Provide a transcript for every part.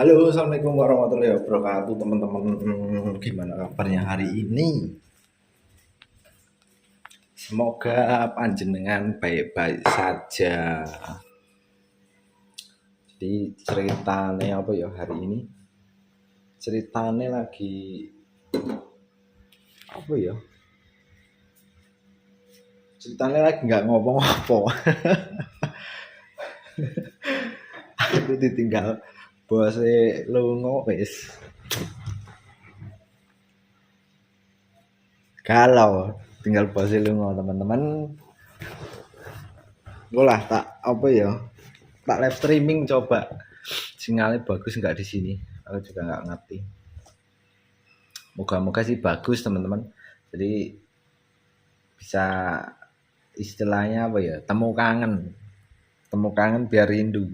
Halo, assalamualaikum warahmatullahi wabarakatuh, teman-teman. Gimana kabarnya hari ini? Semoga panjenengan baik-baik saja. Jadi ceritanya apa ya hari ini? Ceritanya lagi apa ya? Ceritanya lagi nggak ngomong apa. Aku ditinggal bose lunga wis. Galau, tinggal bose lunga teman-teman. Gue lah tak apa ya? Tak live streaming coba. Sinyalnya bagus nggak di sini? Aku juga nggak ngerti. Moga-moga sih bagus teman-teman. Jadi bisa istilahnya apa ya? Temu kangen biar rindu.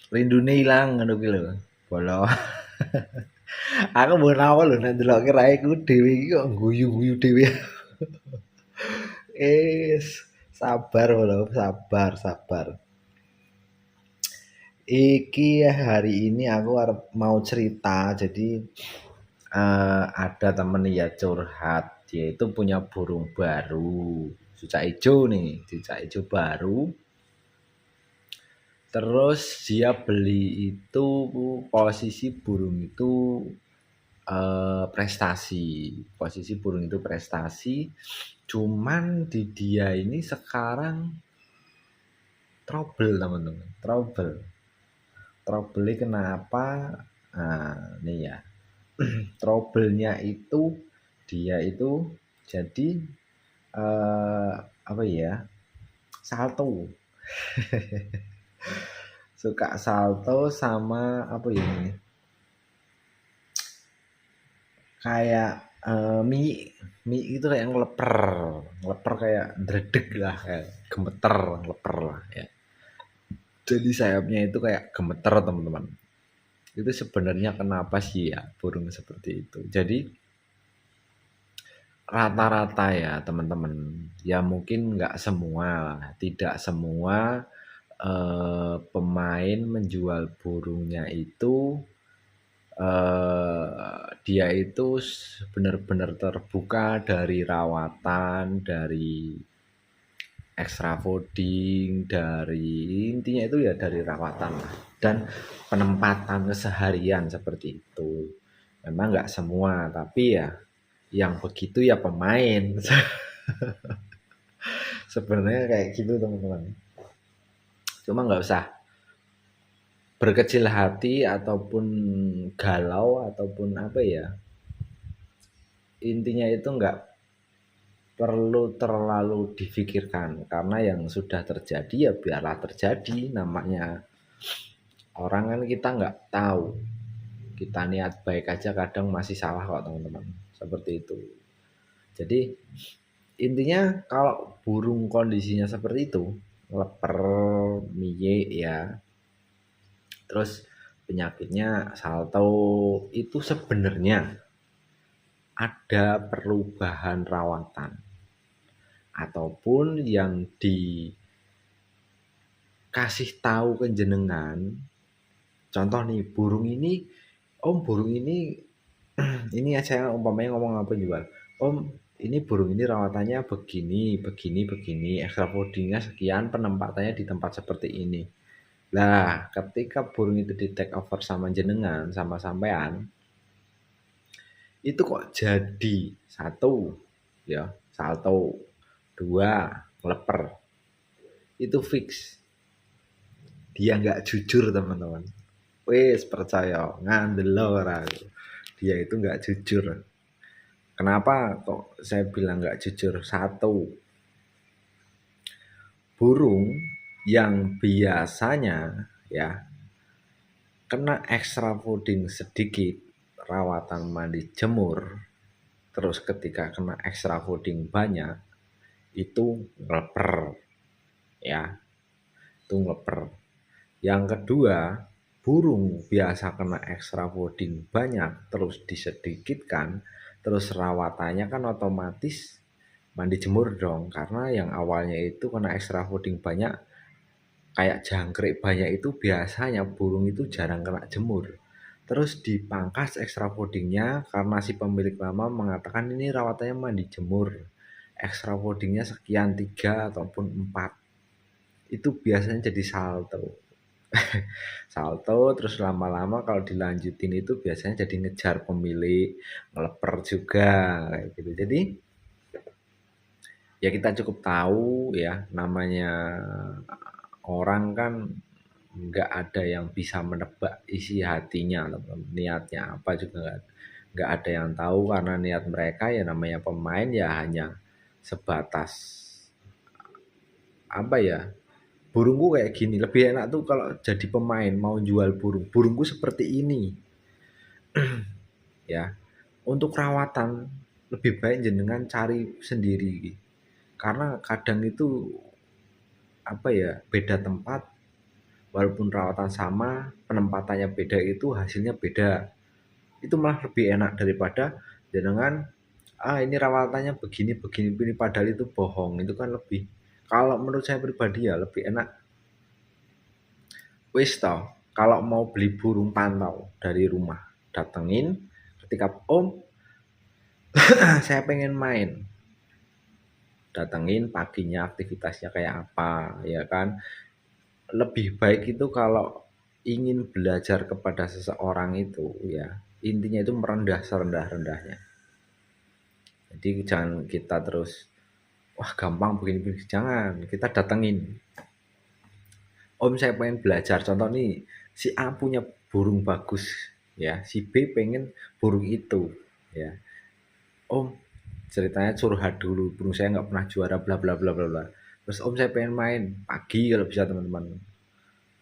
Rindune ilang ngono ki lho. Bolo. Aku mau nawal lho nek ndelokke raiku dhewe iki kok guyu-guyu dhewe. Sabar bolo, sabar, sabar. Iki hari ini aku mau cerita. Jadi ada temen ya curhat, dia itu punya burung baru, cucak hijau nih, cucak hijau baru. Terus dia beli itu posisi burung itu prestasi, posisi burung itu prestasi. Cuman di dia ini sekarang trouble teman-teman, trouble. Trouble kenapa? Nah, nih ya. Trouble-nya itu dia itu jadi apa ya? Salto. Suka salto sama apa ya ini? Kayak mie mie itu kayak ngeleper, ngeleper kayak dredeg lah, kayak gemeter, ngeleper lah ya. Jadi sayapnya itu kayak gemeter teman-teman. Itu sebenarnya kenapa sih ya burung seperti itu? Jadi rata-rata ya teman-teman, ya mungkin nggak semua lah, tidak semua pemain menjual burungnya itu dia itu benar-benar terbuka dari rawatan, dari extra fooding, dari intinya itu ya dari rawatan lah dan penempatan keseharian seperti itu. Memang nggak semua, tapi ya yang begitu ya pemain. Sebenarnya kayak gitu teman-teman. Cuma nggak usah berkecil hati ataupun galau ataupun apa ya. Intinya itu nggak perlu terlalu difikirkan karena yang sudah terjadi ya biarlah terjadi, namanya orang kan kita nggak tahu, kita niat baik aja kadang masih salah kok teman-teman, seperti itu. Jadi intinya kalau burung kondisinya seperti itu, leper, miye ya, terus penyakitnya salto, itu sebenarnya ada perubahan rawatan ataupun yang dikasih tahu ke jenengan. Contoh nih burung ini, om burung ini saya umpamanya ngomong apa juga, om ini burung ini rawatannya begini begini begini, extra foodingnya sekian, penempatannya di tempat seperti ini. Lah ketika burung itu di take over sama jenengan, sama sampean, itu kok jadi satu ya salto, dua leper, itu fix dia nggak jujur teman-teman. Wes percaya ngandel orang, dia itu nggak jujur. Kenapa kok saya bilang nggak jujur? Satu, burung yang biasanya ya kena extra fooding sedikit, rawatan mandi jemur, terus ketika kena extra fooding banyak, itu ngeleper ya, itu ngeleper. Yang kedua, burung biasa kena extra fooding banyak, terus disedikitkan, terus rawatannya kan otomatis mandi jemur dong, karena yang awalnya itu kena extra fooding banyak kayak jangkrik banyak itu biasanya burung itu jarang kena jemur. Terus dipangkas extra foodingnya karena si pemilik lama mengatakan ini rawatannya mandi jemur. Extra foodingnya sekian 3 ataupun 4. Itu biasanya jadi salto. Salto terus lama-lama kalau dilanjutin itu biasanya jadi ngejar pemilik, ngeleper juga kayak gitu. Jadi ya kita cukup tahu ya namanya orang kan nggak ada yang bisa menebak isi hatinya, niatnya apa juga nggak ada yang tahu karena niat mereka ya namanya pemain ya hanya sebatas apa ya, burungku kayak gini lebih enak tuh kalau jadi pemain mau jual burungku seperti ini ya. Untuk rawatan lebih baik jenengan cari sendiri karena kadang itu apa ya, beda tempat walaupun rawatan sama penempatannya beda itu hasilnya beda. Itu malah lebih enak daripada jenengan ini rawatannya begini begini begini padahal itu bohong. Itu kan lebih, kalau menurut saya pribadi ya lebih enak wis toh, kalau mau beli burung pantau dari rumah, datengin ketika om saya pengen main, datengin paginya aktivitasnya kayak apa ya kan. Lebih baik itu kalau ingin belajar kepada seseorang itu ya intinya itu merendah serendah-rendahnya. Jadi jangan kita terus wah gampang begini-begini, jangan, kita datengin. Om saya pengen belajar, contoh nih si A punya burung bagus ya, si B pengen burung itu ya. Om ceritanya curhat dulu, burung saya nggak pernah juara bla bla bla bla bla. Terus om saya pengen main pagi kalau bisa teman-teman.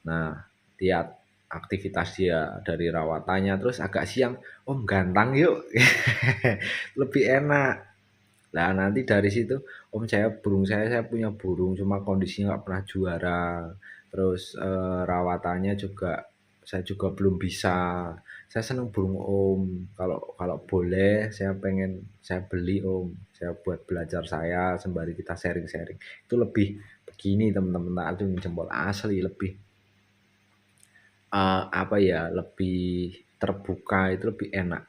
Nah, lihat aktivitas dia dari rawatannya, terus agak siang, om gantang yuk. Lebih enak. Nah, nanti dari situ, om saya punya burung, cuma kondisinya nggak pernah juara. Terus rawatannya juga saya juga belum bisa. Saya seneng burung om. Kalau kalau boleh, saya beli om. Saya buat belajar saya sembari kita sharing-sharing. Itu lebih begini teman-teman, tak acung jempol asli lebih apa ya, lebih terbuka, itu lebih enak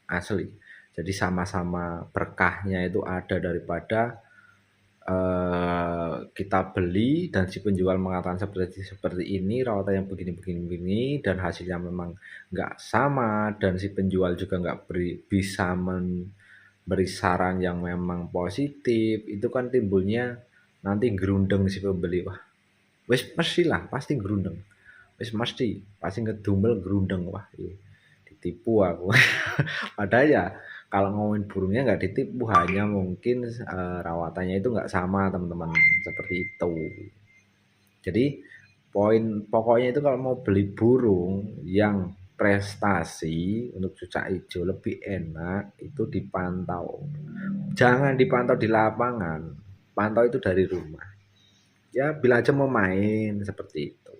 asli. Jadi sama-sama berkahnya itu ada daripada kita beli dan si penjual mengatakan seperti seperti ini rawatan yang begini begini begini dan hasilnya memang nggak sama dan si penjual juga nggak bisa memberi saran yang memang positif. Itu kan timbulnya nanti gerundeng si pembeli, wah wis mesti lah pasti gerundeng, wis pasti ngedumel gerundeng, wah iya, ditipu aku. Padahal ya kalau ngomongin burungnya nggak ditipu, hanya mungkin rawatannya itu nggak sama teman-teman, seperti itu. Jadi poin pokoknya itu kalau mau beli burung yang prestasi untuk cucak hijau lebih enak itu dipantau. Jangan dipantau di lapangan, pantau itu dari rumah. Ya bila aja mau main seperti itu.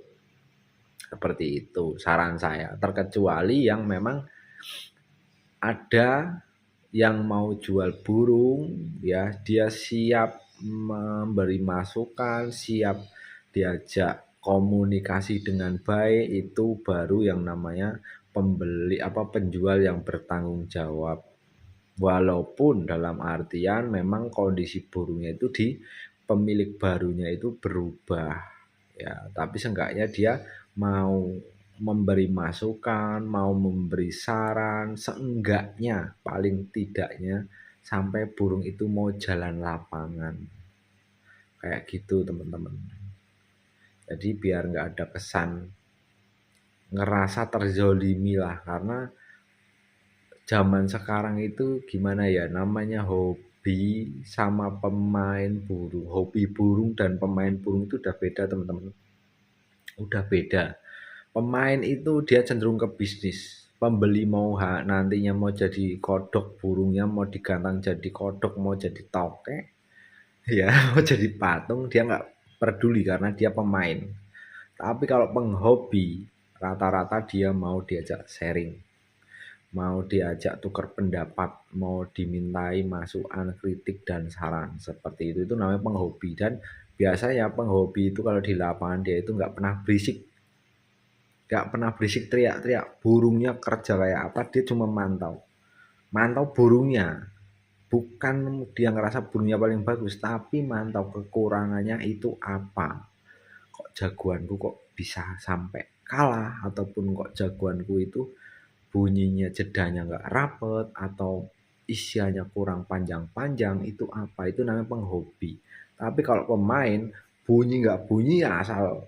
Seperti itu saran saya. Terkecuali yang memang ada yang mau jual burung ya, dia siap memberi masukan, siap diajak komunikasi dengan baik, itu baru yang namanya pembeli apa penjual yang bertanggung jawab. Walaupun dalam artian memang kondisi burungnya itu di pemilik barunya itu berubah ya, tapi seenggaknya dia mau memberi masukan, mau memberi saran, seenggaknya paling tidaknya sampai burung itu mau jalan lapangan. Kayak gitu teman-teman. Jadi biar nggak ada kesan ngerasa terzolimi lah, karena zaman sekarang itu gimana ya, namanya hobi sama pemain burung, hobi burung dan pemain burung itu udah beda teman-teman, udah beda. Pemain itu dia cenderung ke bisnis, pembeli mau nantinya mau jadi kodok burungnya, mau digantang jadi kodok, mau jadi tokek ya, mau jadi patung, dia nggak peduli karena dia pemain. Tapi kalau penghobi rata-rata dia mau diajak sharing, mau diajak tukar pendapat, mau dimintai masukan, kritik dan saran, seperti itu namanya penghobi. Dan Biasanya penghobi itu kalau di lapangan dia itu nggak pernah berisik, teriak-teriak. Burungnya kerja kayak apa, dia cuma mantau. Mantau burungnya. Bukan dia ngerasa burungnya paling bagus, tapi mantau kekurangannya itu apa. Kok jagoanku kok bisa sampai kalah, ataupun kok jagoanku itu bunyinya jedanya nggak rapet, atau isiannya kurang panjang-panjang, itu apa, itu namanya penghobi. Tapi kalau pemain, bunyi nggak bunyi ya asal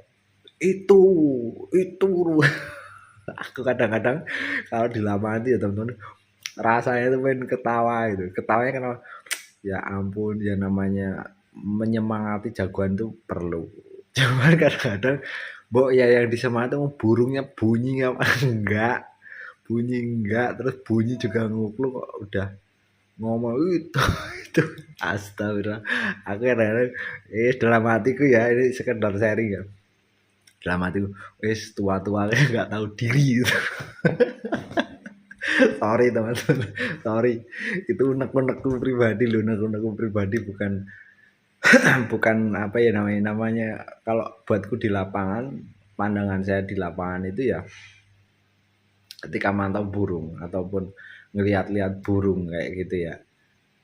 itu itu aku kadang-kadang kalau di lapangan itu ya teman-teman, rasanya itu pengen ketawa itu, ketawanya kenapa, ya ampun, ya namanya menyemangati jagoan itu perlu, cuman kadang-kadang mbok ya yang disemangati burungnya bunyi apa enggak, bunyi enggak, terus bunyi juga ngukluk kok udah ngomong itu itu astagfirullah. Aku kadang-kadang dalam hatiku ya, ini sekedar sharing ya, dalam hatiku wis tua-tua nggak tahu diri gitu. Sorry teman-teman, sorry, itu unek-unekku pribadi loh, unek-unekku pribadi, bukan bukan apa ya namanya kalau buatku di lapangan, pandangan saya di lapangan itu ya ketika mantau burung ataupun ngelihat-lihat burung kayak gitu ya.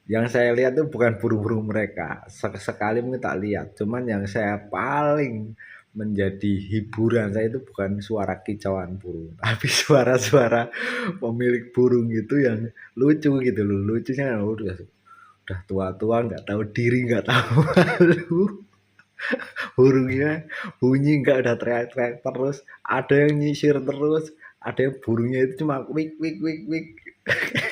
Yang saya lihat tuh bukan burung-burung mereka. Sekali mungkin tak lihat. Cuman yang saya paling menjadi hiburan saya itu bukan suara kicauan burung, tapi suara-suara pemilik burung gitu yang lucu gitu loh. Lucunya kan udah tua-tua, nggak tahu diri, nggak tahu malu. Burungnya bunyi nggak, udah teriak-teriak terus. Ada yang nyisir terus. Ada yang burungnya itu cuma wik wik wik wik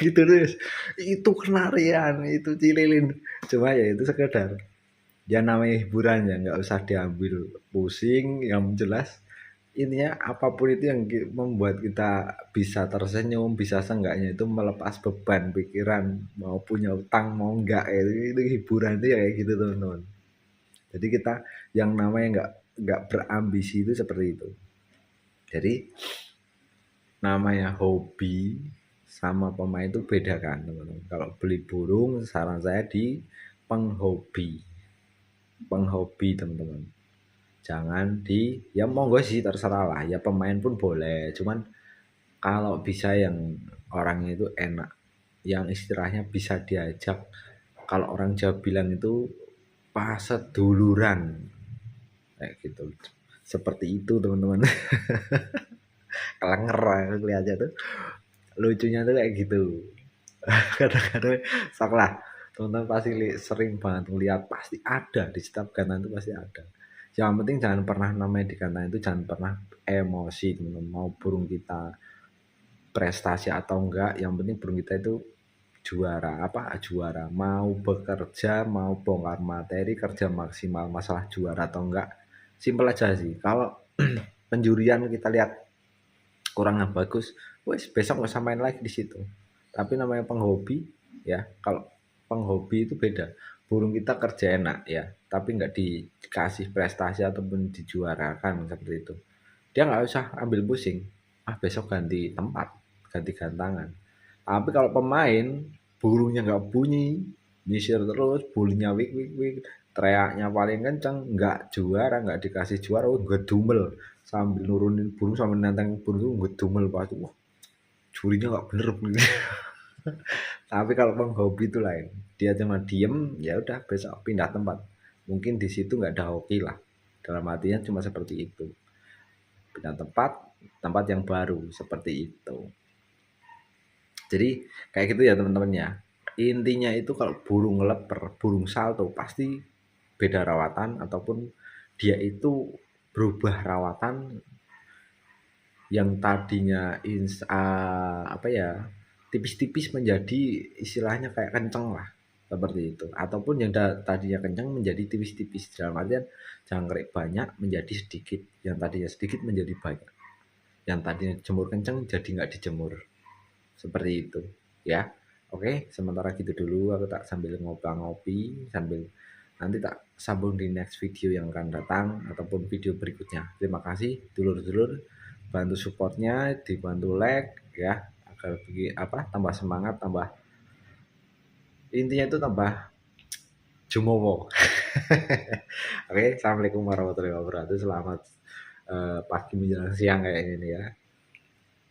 gitu terus. Itu kenarian, itu cililin. Cuma ya itu sekedar ya namanya hiburan ya, nggak usah diambil pusing. Yang jelas intinya apapun itu yang membuat kita bisa tersenyum, bisa seenggaknya itu melepas beban pikiran, mau punya utang mau enggak, itu hiburan itu ya kayak gitu teman-teman. Jadi kita yang namanya nggak berambisi itu seperti itu. Jadi namanya hobi sama pemain itu beda kan teman-teman. Kalau beli burung saran saya di penghobi, penghobi teman-teman. Jangan di, ya monggo sih terserah lah. Ya pemain pun boleh. Cuman kalau bisa yang orangnya itu enak, yang istilahnya bisa diajak. Kalau orang Jawa bilang itu paseduluran kayak gitu. Seperti itu teman-teman. Kelenger lihatnya tuh, lucunya tuh kayak gitu. Kadang-kadang sok lah, teman-teman pasti sering banget ngeliat, pasti ada di setiap gantang itu pasti ada. Yang penting jangan pernah, namanya di gantang itu jangan pernah emosi teman-teman. Mau burung kita prestasi atau enggak, yang penting burung kita itu juara, apa juara, mau bekerja, mau bongkar materi, kerja maksimal, masalah juara atau enggak, simpel aja sih. Kalau penjurian kita lihat kurang bagus, wes besok nggak usah main lagi di situ. Tapi namanya penghobi ya, kalau penghobi itu beda. Burung kita kerja enak ya, tapi nggak dikasih prestasi ataupun dijuarakan seperti itu. Dia nggak usah ambil pusing. Ah besok ganti tempat, ganti gantangan. Tapi kalau pemain, burungnya nggak bunyi, nyisir terus, bulunya wik wik wik, teriaknya paling kenceng, nggak juara, nggak dikasih juara, gue dumel sambil nurunin burung, sambil nantang burung itu gue dumel pasti. Wah, jurinya nggak bener. Tapi kalau penghobi itu lain, dia cuma diem, ya udah besok pindah tempat. Mungkin di situ nggak ada hoki lah. Dalam artinya cuma seperti itu. Pindah tempat, tempat yang baru seperti itu. Jadi kayak gitu ya teman-teman ya. Intinya itu kalau burung leper, burung salto pasti beda rawatan, ataupun dia itu berubah rawatan, yang tadinya apa ya, tipis-tipis menjadi istilahnya kayak kenceng lah seperti itu, ataupun yang tadinya kenceng menjadi tipis-tipis, dalam artian jangkrik banyak menjadi sedikit, yang tadinya sedikit menjadi banyak, yang tadinya jemur kenceng jadi nggak dijemur, seperti itu ya. Oke, sementara gitu dulu, aku tak sambil ngopi-ngopi, sambil nanti tak sambung di next video yang akan datang ataupun video berikutnya. Terima kasih dulur-dulur, bantu supportnya, dibantu like ya, agar tambah semangat, tambah intinya itu tambah Jumowo. Oke, assalamualaikum warahmatullahi wabarakatuh. Selamat pagi menjelang siang kayak ini ya.